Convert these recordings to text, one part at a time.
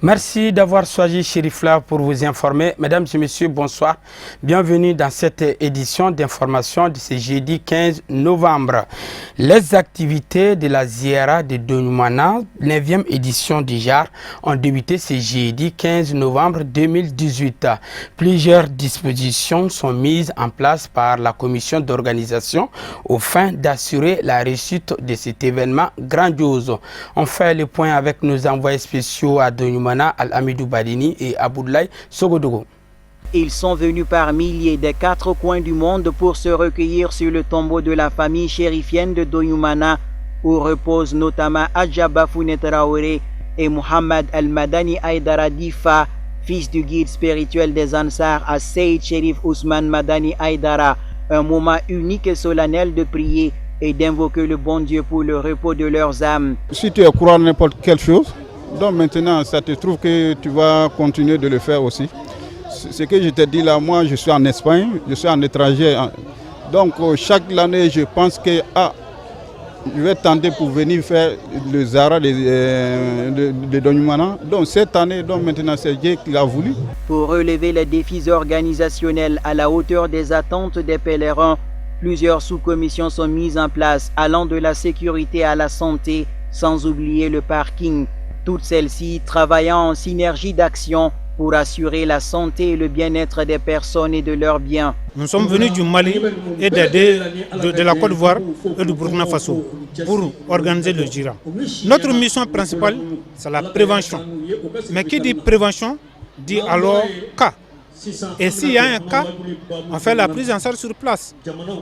Merci d'avoir choisi Chérifla pour vous informer. Mesdames et messieurs, bonsoir. Bienvenue dans cette édition d'information de ce jeudi 15 novembre. Les activités de la Ziara de Donyumana, 9e édition du JAR, ont débuté ce jeudi 15 novembre 2018. Plusieurs dispositions sont mises en place par la commission d'organisation au fin d'assurer la réussite de cet événement grandiose. On fait le point avec nos envoyés spéciaux à Donyumana, Al-Amidou Badini et Abdoulaye Sogodogo. Ils sont venus par milliers des 4 coins du monde pour se recueillir sur le tombeau de la famille chérifienne de Donyumana, où reposent notamment Adja Bafouné Traoré et Mohamed Al-Madani Aïdara Difa, fils du guide spirituel des Ansar à Seyd Chérif Ousmane Madani Aïdara. Un moment unique et solennel de prier et d'invoquer le bon Dieu pour le repos de leurs âmes. Si tu es croire à n'importe quelle chose, donc maintenant, ça te trouve que tu vas continuer de le faire aussi. Ce que je te dis là, moi je suis en Espagne, je suis en étranger. Donc chaque année, je pense que je vais tenter pour venir faire le Zara de Donyumana. Donc cette année, maintenant c'est Dieu qui l'a voulu. Pour relever les défis organisationnels à la hauteur des attentes des pèlerins, plusieurs sous-commissions sont mises en place, allant de la sécurité à la santé, sans oublier le parking. Toutes celles-ci travaillant en synergie d'action pour assurer la santé et le bien-être des personnes et de leurs biens. Nous sommes venus du Mali et de la Côte d'Ivoire et du Burkina Faso pour organiser le Jira. Notre mission principale, c'est la prévention. Mais qui dit prévention, dit alors cas. Et s'il y a un cas, on fait la prise en charge sur place.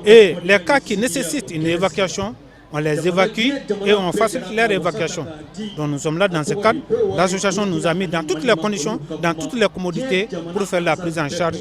Et les cas qui nécessitent une évacuation, on les évacue et on facilite leur évacuation. Donc nous sommes là dans ce cadre. L'association nous a mis dans toutes les conditions, dans toutes les commodités pour faire la prise en charge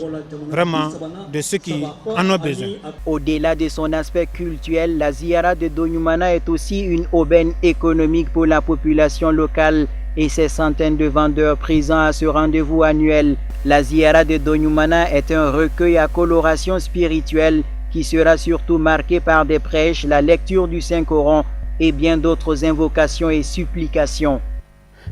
vraiment de ceux qui en ont besoin. Au-delà de son aspect culturel, la Ziara de Donyumana est aussi une aubaine économique pour la population locale et ses centaines de vendeurs présents à ce rendez-vous annuel. La Ziara de Donyumana est un recueil à coloration spirituelle qui sera surtout marqué par des prêches, la lecture du Saint-Coran et bien d'autres invocations et supplications.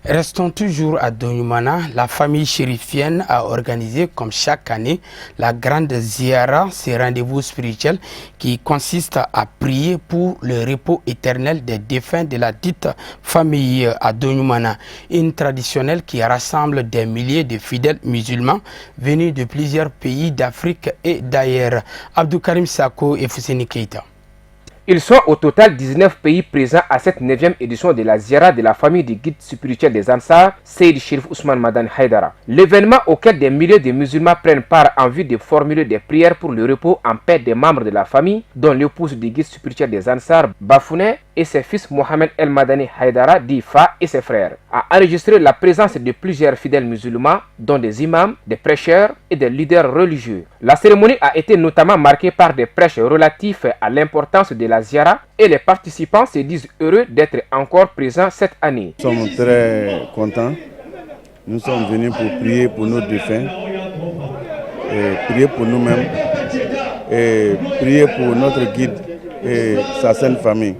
Restons toujours à Donyumana. La famille chérifienne a organisé, comme chaque année, la grande Ziara, ce rendez-vous spirituel qui consiste à prier pour le repos éternel des défunts de la dite famille à Donyumana. Une traditionnelle qui rassemble des milliers de fidèles musulmans venus de plusieurs pays d'Afrique et d'ailleurs. Abdou Karim Sako et Fousseni Keita. Ils sont au total 19 pays présents à cette 9e édition de la Ziara de la famille du guide spirituel des Ansar, Seyd Chérif Ousmane Madani Aïdara. L'événement auquel des milliers de musulmans prennent part en vue de formuler des prières pour le repos en paix des membres de la famille, dont l'épouse du guide spirituel des Ansar, Bafouné, et ses fils Mohamed El Madani Aïdara, Difa, et ses frères, a enregistré la présence de plusieurs fidèles musulmans, dont des imams, des prêcheurs et des leaders religieux. La cérémonie a été notamment marquée par des prêches relatifs à l'importance de la Ziara et les participants se disent heureux d'être encore présents cette année. Nous sommes très contents. Nous sommes venus pour prier pour nos défunts, et prier pour nous-mêmes et prier pour notre guide et sa sainte famille.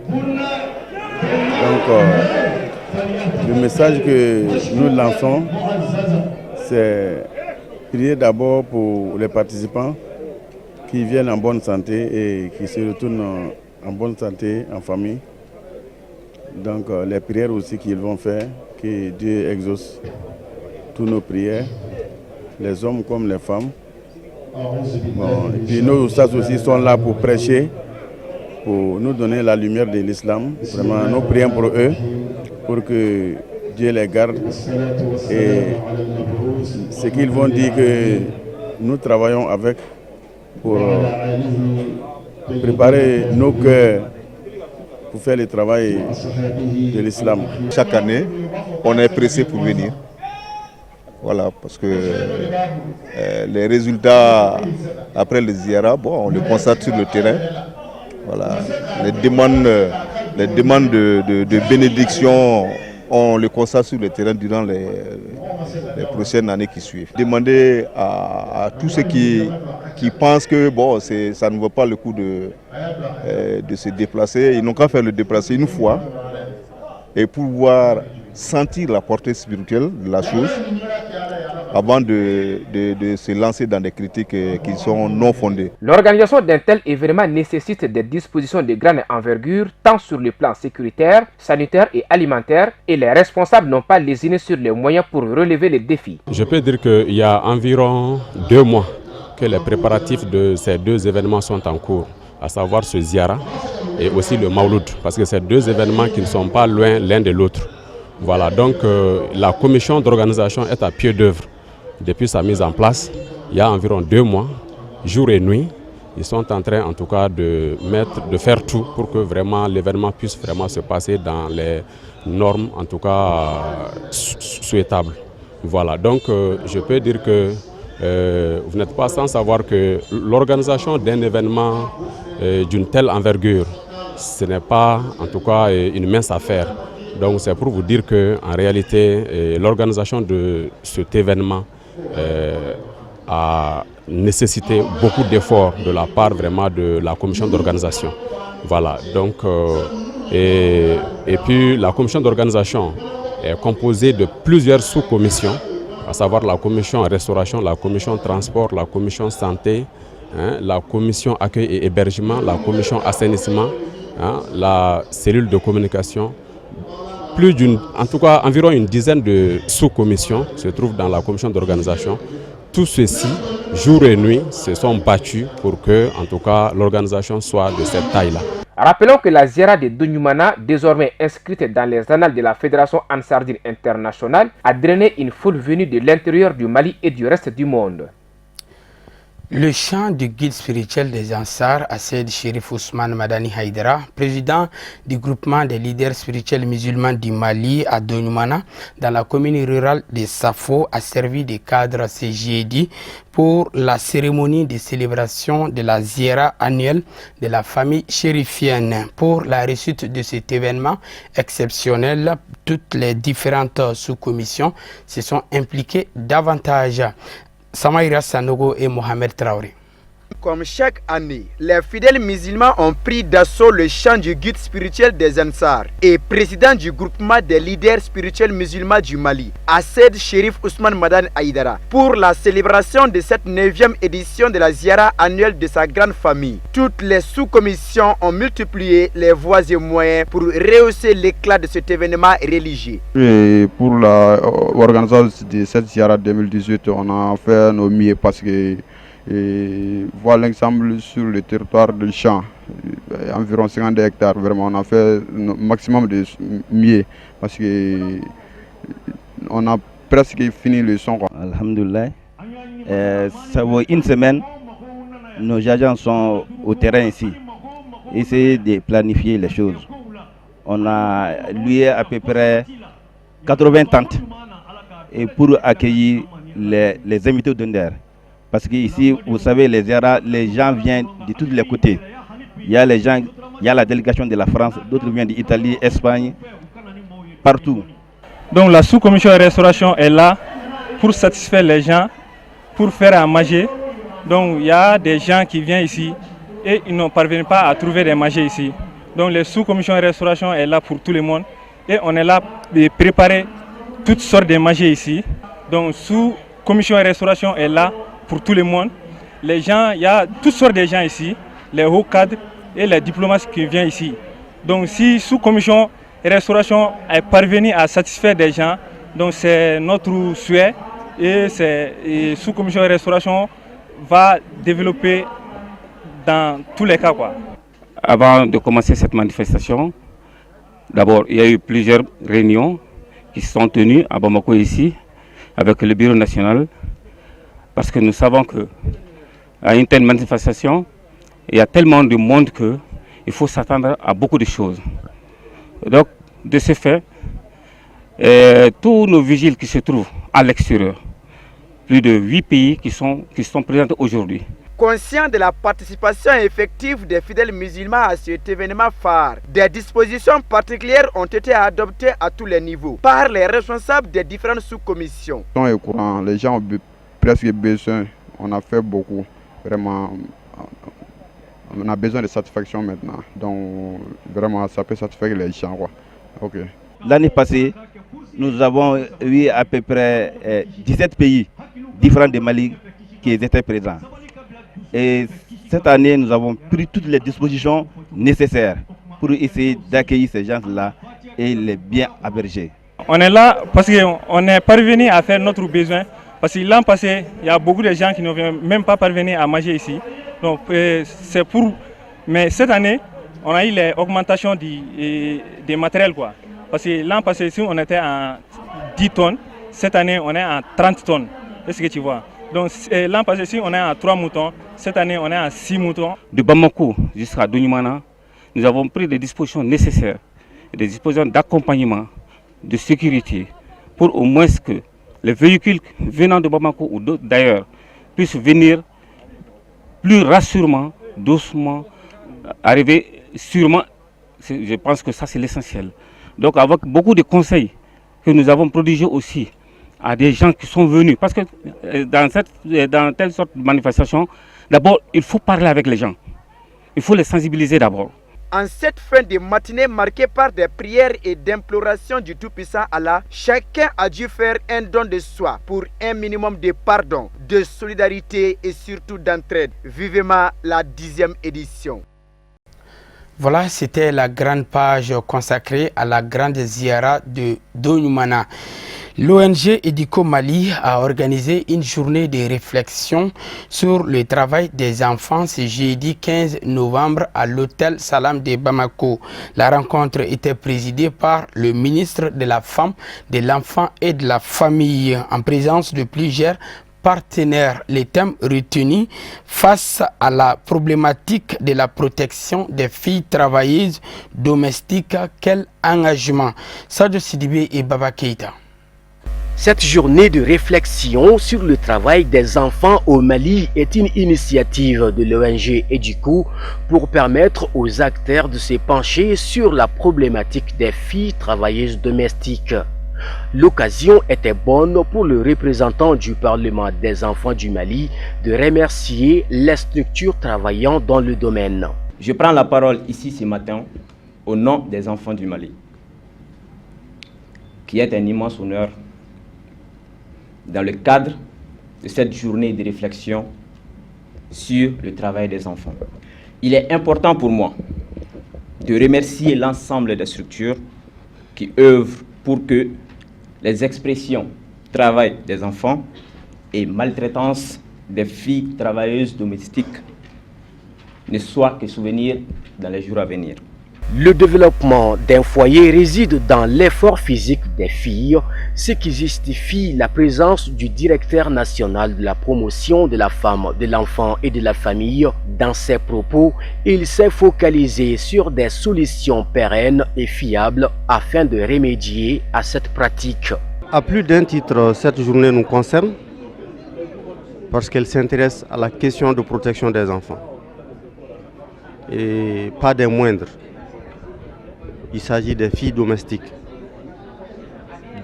Donc, le message que nous lançons, c'est prier d'abord pour les participants qui viennent en bonne santé et qui se retournent en bonne santé, en famille. Donc les prières aussi qu'ils vont faire, que Dieu exauce toutes nos prières, les hommes comme les femmes. Bon, et puis nos ustads aussi sont là pour prêcher, pour nous donner la lumière de l'islam. Vraiment, nous prions pour eux, pour que Dieu les garde. Et ce qu'ils vont dire que nous travaillons avec pour préparer nos cœurs pour faire le travail de l'islam. Chaque année, on est pressé pour venir. Voilà, parce que les résultats après le Ziara, bon, on les constate sur le terrain. Voilà, les demandes de bénédiction, on les constate sur le terrain durant les prochaines années qui suivent. Demander à tous ceux qui pensent que bon, ça ne vaut pas le coup de se déplacer, ils n'ont qu'à faire le déplacer une fois et pouvoir sentir la portée spirituelle de la chose avant de se lancer dans des critiques qui sont non fondées. L'organisation d'un tel événement nécessite des dispositions de grande envergure, tant sur le plan sécuritaire, sanitaire et alimentaire, et les responsables n'ont pas lésiné sur les moyens pour relever les défis. Je peux dire qu'il y a environ 2 mois que les préparatifs de ces 2 événements sont en cours, à savoir ce Ziara et aussi le Mauloud, parce que ces 2 événements qui ne sont pas loin l'un de l'autre. Voilà, donc la commission d'organisation est à pied d'œuvre. Depuis sa mise en place, il y a environ 2 mois, jour et nuit, ils sont en train en tout cas de faire tout pour que vraiment l'événement puisse vraiment se passer dans les normes en tout cas souhaitables. Voilà, donc je peux dire que vous n'êtes pas sans savoir que l'organisation d'un événement d'une telle envergure, ce n'est pas en tout cas une mince affaire. Donc c'est pour vous dire qu'en réalité, l'organisation de cet événement a nécessité beaucoup d'efforts de la part vraiment de la commission d'organisation. Voilà, donc et puis la commission d'organisation est composée de plusieurs sous-commissions, à savoir la commission restauration, la commission transport, la commission santé, la commission accueil et hébergement, la commission assainissement, la cellule de communication. En tout cas, environ une dizaine de sous-commissions se trouvent dans la commission d'organisation. Tous ceux-ci, jour et nuit, se sont battus pour que, en tout cas, l'organisation soit de cette taille-là. Rappelons que la Ziara de Donyumana, désormais inscrite dans les annales de la Fédération Ansardine internationale, a drainé une foule venue de l'intérieur du Mali et du reste du monde. Le chant du guide spirituel des Ansar, Assaid Chérif Ousmane Madani Haïdara, président du groupement des leaders spirituels musulmans du Mali à Donyumana, dans la commune rurale de Safo, a servi de cadre ce jeudi pour la cérémonie de célébration de la Ziara annuelle de la famille chérifienne. Pour la réussite de cet événement exceptionnel, toutes les différentes sous-commissions se sont impliquées davantage. Samaïra Sanogo et Mohamed Traoré. Comme chaque année, les fidèles musulmans ont pris d'assaut le chant du guide spirituel des Ansar et président du groupement des leaders spirituels musulmans du Mali, Assaid Chérif Ousmane Madani Haïdara, pour la célébration de cette 9e édition de la Ziara annuelle de sa grande famille. Toutes les sous-commissions ont multiplié les voies et moyens pour rehausser l'éclat de cet événement religieux. Et pour l'organisation de cette Ziara 2018, on a fait nos mieux parce que voir l'ensemble sur le territoire du champ, environ 50 hectares, vraiment on a fait le maximum de mieux parce que on a presque fini le son. Alhamdulillah, ça vaut une semaine, nos agents sont au terrain ici, essayer de planifier les choses. On a loué à peu près 80 tentes et pour accueillir les invités d'Onder. Parce qu'ici, vous savez, les gens viennent de tous les côtés. Il y a la délégation de la France, d'autres viennent d'Italie, Espagne, partout. Donc la sous-commission de restauration est là pour satisfaire les gens, pour faire à manger. Donc il y a des gens qui viennent ici et ils ne parviennent pas à trouver des manger ici. Donc la sous-commission de restauration est là pour tout le monde et on est là pour préparer toutes sortes de manger ici. Donc sous-commission de restauration est là pour tout le monde. Les gens, il y a toutes sortes de gens ici, les hauts cadres et les diplomates qui viennent ici. Donc si sous-commission restauration est parvenue à satisfaire des gens, donc c'est notre souhait et sous-commission restauration va développer dans tous les cas, quoi. Avant de commencer cette manifestation, d'abord il y a eu plusieurs réunions qui se sont tenues à Bamako ici avec le bureau national. Parce que nous savons qu'à une telle manifestation, il y a tellement de monde qu'il faut s'attendre à beaucoup de choses. Donc, de ce fait, tous nos vigiles qui se trouvent à l'extérieur, plus de 8 pays qui sont présents aujourd'hui. Conscient de la participation effective des fidèles musulmans à cet événement phare, des dispositions particulières ont été adoptées à tous les niveaux par les responsables des différentes sous-commissions. Les gens ont presque besoin, on a fait beaucoup, vraiment, on a besoin de satisfaction maintenant, donc vraiment ça peut satisfaire les gens, quoi. Okay. l'année passée, nous avons eu à peu près 17 pays différents du Mali qui étaient présents. Et cette année, nous avons pris toutes les dispositions nécessaires pour essayer d'accueillir ces gens-là et les bien héberger. On est là parce qu'on est parvenu à faire notre besoin. Parce que l'an passé, il y a beaucoup de gens qui ne viennent même pas parvenir à manger ici. Donc c'est pour. Mais cette année, on a eu l'augmentation des matériels, quoi. Parce que l'an passé, si on était à 10 tonnes, cette année, on est à 30 tonnes. C'est ce que tu vois. Donc l'an passé, si on est à 3 moutons, cette année, on est à 6 moutons. De Bamako jusqu'à Doyoumana, nous avons pris des dispositions nécessaires, des dispositions d'accompagnement, de sécurité, pour au moins que les véhicules venant de Bamako ou d'ailleurs puissent venir plus rassurément, doucement, arriver sûrement. Je pense que ça c'est l'essentiel. Donc avec beaucoup de conseils que nous avons prodigués aussi à des gens qui sont venus, parce que dans telle sorte de manifestation, d'abord il faut parler avec les gens, il faut les sensibiliser d'abord. En cette fin de matinée marquée par des prières et d'implorations du Tout-Puissant Allah, chacun a dû faire un don de soi pour un minimum de pardon, de solidarité et surtout d'entraide. Vivement la 10e édition. Voilà, c'était la grande page consacrée à la grande ziara de Doyoumana. L'ONG Educo Mali a organisé une journée de réflexion sur le travail des enfants ce jeudi 15 novembre à l'hôtel Salam de Bamako. La rencontre était présidée par le ministre de la Femme, de l'Enfant et de la Famille en présence de plusieurs partenaires. Les thèmes retenus face à la problématique de la protection des filles travailleuses domestiques, quel engagement? Sadio Sidibé et Baba Keïta. Cette journée de réflexion sur le travail des enfants au Mali est une initiative de l'ONG Educo pour permettre aux acteurs de se pencher sur la problématique des filles travailleuses domestiques. L'occasion était bonne pour le représentant du Parlement des enfants du Mali de remercier les structures travaillant dans le domaine. Je prends la parole ici ce matin au nom des enfants du Mali, qui est un immense honneur dans le cadre de cette journée de réflexion sur le travail des enfants. Il est important pour moi de remercier l'ensemble des structures qui œuvrent pour que les expressions travail des enfants et maltraitance des filles travailleuses domestiques ne soient que souvenirs dans les jours à venir. Le développement d'un foyer réside dans l'effort physique des filles, ce qui justifie la présence du directeur national de la promotion de la femme, de l'enfant et de la famille. Dans ses propos, il s'est focalisé sur des solutions pérennes et fiables afin de remédier à cette pratique. À plus d'un titre, cette journée nous concerne parce qu'elle s'intéresse à la question de protection des enfants. Et pas des moindres. Il s'agit des filles domestiques,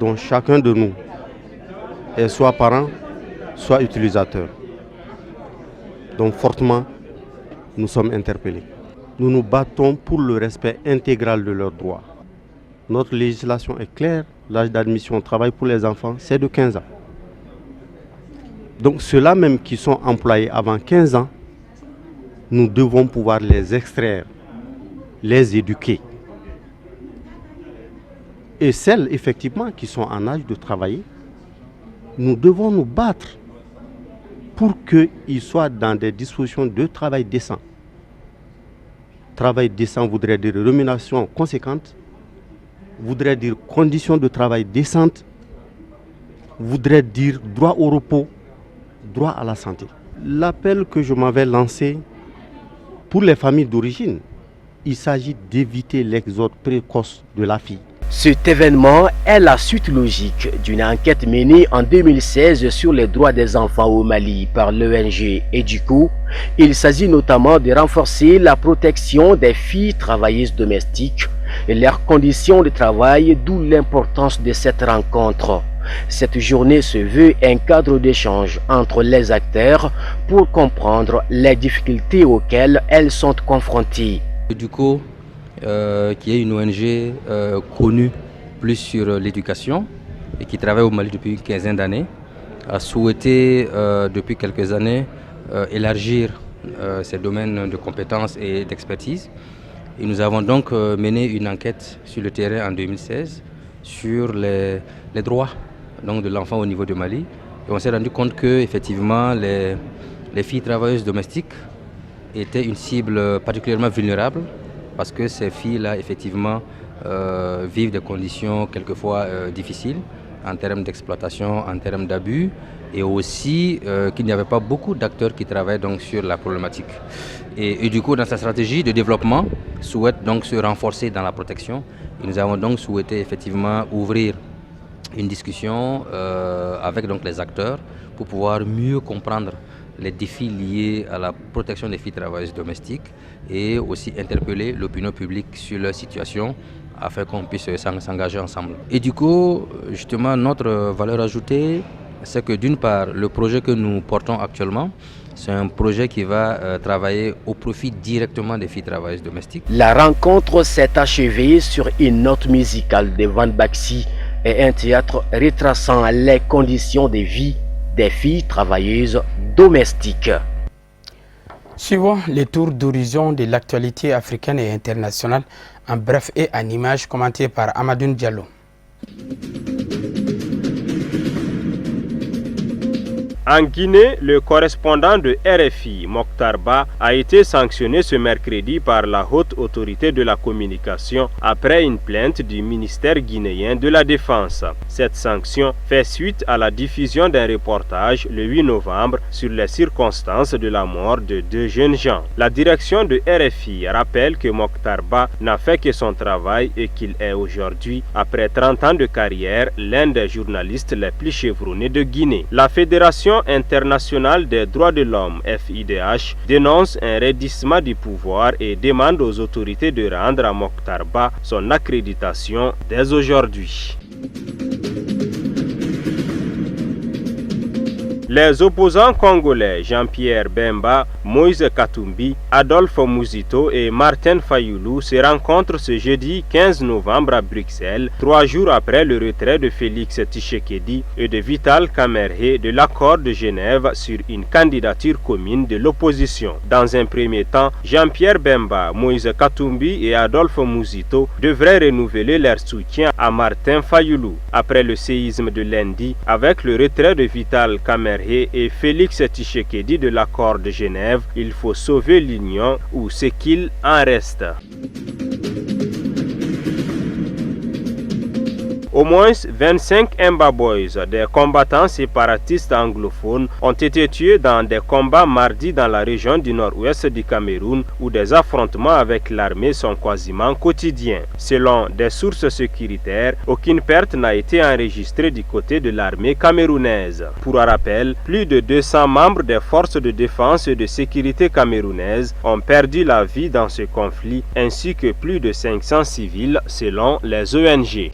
dont chacun de nous est soit parent, soit utilisateur. Donc fortement, nous sommes interpellés. Nous nous battons pour le respect intégral de leurs droits. Notre législation est claire, l'âge d'admission au travail pour les enfants, c'est de 15 ans. Donc ceux-là même qui sont employés avant 15 ans, nous devons pouvoir les extraire, les éduquer. Et celles, effectivement, qui sont en âge de travailler, nous devons nous battre pour qu'ils soient dans des dispositions de travail décent. Travail décent voudrait dire rémunération conséquente, voudrait dire conditions de travail décentes, voudrait dire droit au repos, droit à la santé. L'appel que je m'avais lancé pour les familles d'origine, il s'agit d'éviter l'exode précoce de la fille. Cet événement est la suite logique d'une enquête menée en 2016 sur les droits des enfants au Mali par l'ONG Educo. Il s'agit notamment de renforcer la protection des filles travailleuses domestiques et leurs conditions de travail, d'où l'importance de cette rencontre. Cette journée se veut un cadre d'échange entre les acteurs pour comprendre les difficultés auxquelles elles sont confrontées. Educo, qui est une ONG connue plus sur l'éducation et qui travaille au Mali depuis une quinzaine d'années, a souhaité depuis quelques années élargir ses domaines de compétences et d'expertise. Et nous avons donc mené une enquête sur le terrain en 2016 sur les droits donc, de l'enfant au niveau du Mali. Et on s'est rendu compte que effectivement les filles travailleuses domestiques étaient une cible particulièrement vulnérable parce que ces filles-là effectivement vivent des conditions quelquefois difficiles en termes d'exploitation, en termes d'abus, et aussi qu'il n'y avait pas beaucoup d'acteurs qui travaillent donc sur la problématique. Et du coup, dans sa stratégie de développement, souhaite donc se renforcer dans la protection. Et nous avons donc souhaité effectivement ouvrir une discussion avec donc les acteurs pour pouvoir mieux comprendre les défis liés à la protection des filles travailleuses domestiques et aussi interpeller l'opinion publique sur leur situation afin qu'on puisse s'engager ensemble. Et du coup, justement, notre valeur ajoutée, c'est que d'une part, le projet que nous portons actuellement, c'est un projet qui va travailler au profit directement des filles travailleuses domestiques. La rencontre s'est achevée sur une note musicale de Van Baxi et un théâtre retraçant les conditions de vie des filles travailleuses domestiques. Suivons les tours d'horizon de l'actualité africaine et internationale en bref et en images commentées par Amadoune Diallo. En Guinée, le correspondant de RFI, Mokhtar Ba, a été sanctionné ce mercredi par la haute autorité de la communication après une plainte du ministère guinéen de la Défense. Cette sanction fait suite à la diffusion d'un reportage le 8 novembre sur les circonstances de la mort de 2 jeunes gens. La direction de RFI rappelle que Mokhtar Ba n'a fait que son travail et qu'il est aujourd'hui, après 30 ans de carrière, l'un des journalistes les plus chevronnés de Guinée. La Fédération internationale des droits de l'homme, FIDH, dénonce un raidissement du pouvoir et demande aux autorités de rendre à Mokhtar Ba son accréditation dès aujourd'hui. Les opposants congolais Jean-Pierre Bemba, Moïse Katumbi, Adolphe Muzito et Martin Fayoulou se rencontrent ce jeudi 15 novembre à Bruxelles, 3 jours après le retrait de Félix Tshisekedi et de Vital Kamerhe de l'accord de Genève sur une candidature commune de l'opposition. Dans un premier temps, Jean-Pierre Bemba, Moïse Katumbi et Adolphe Muzito devraient renouveler leur soutien à Martin Fayoulou. Après le séisme de lundi, avec le retrait de Vital Kamerhe et Félix Tshisekedi de l'accord de Genève, il faut sauver l'Union ou ce qu'il en reste. Au moins 25 Emba Boys, des combattants séparatistes anglophones, ont été tués dans des combats mardi dans la région du nord-ouest du Cameroun où des affrontements avec l'armée sont quasiment quotidiens. Selon des sources sécuritaires, aucune perte n'a été enregistrée du côté de l'armée camerounaise. Pour un rappel, plus de 200 membres des forces de défense et de sécurité camerounaises ont perdu la vie dans ce conflit, ainsi que plus de 500 civils selon les ONG.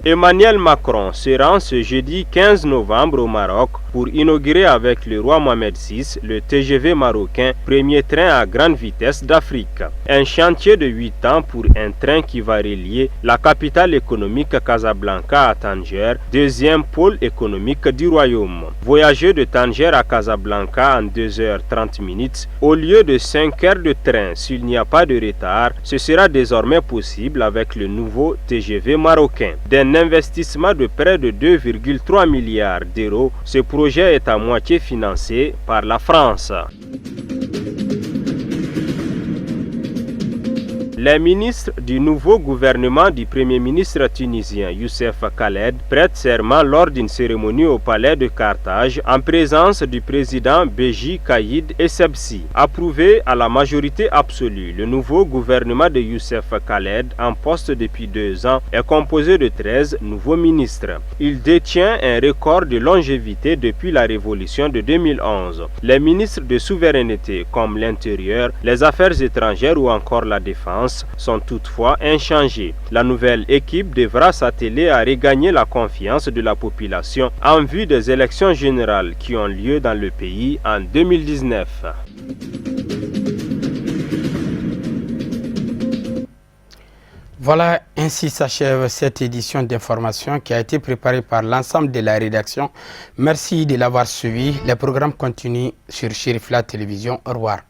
Emmanuel Macron se rend ce jeudi 15 novembre au Maroc pour inaugurer avec le roi Mohamed VI le TGV marocain, premier train à grande vitesse d'Afrique. Un chantier de 8 ans pour un train qui va relier la capitale économique Casablanca à Tanger, deuxième pôle économique du royaume. Voyager de Tanger à Casablanca en 2h30 au lieu de 5 heures de train s'il n'y a pas de retard, ce sera désormais possible avec le nouveau TGV marocain. D'un investissement de près de 2,3 milliards d'euros, ce projet est à moitié financé par la France. Les ministres du nouveau gouvernement du Premier ministre tunisien Youssef Khaled prêtent serment lors d'une cérémonie au palais de Carthage en présence du président Béji Caïd Essebsi. Approuvé à la majorité absolue, le nouveau gouvernement de Youssef Khaled, en poste depuis 2 ans, est composé de 13 nouveaux ministres. Il détient un record de longévité depuis la révolution de 2011. Les ministres de souveraineté comme l'intérieur, les affaires étrangères ou encore la défense sont toutefois inchangés. La nouvelle équipe devra s'atteler à regagner la confiance de la population en vue des élections générales qui ont lieu dans le pays en 2019. Voilà, ainsi s'achève cette édition d'information qui a été préparée par l'ensemble de la rédaction. Merci de l'avoir suivi. Les programmes continuent sur Chérifla Télévision. Au revoir.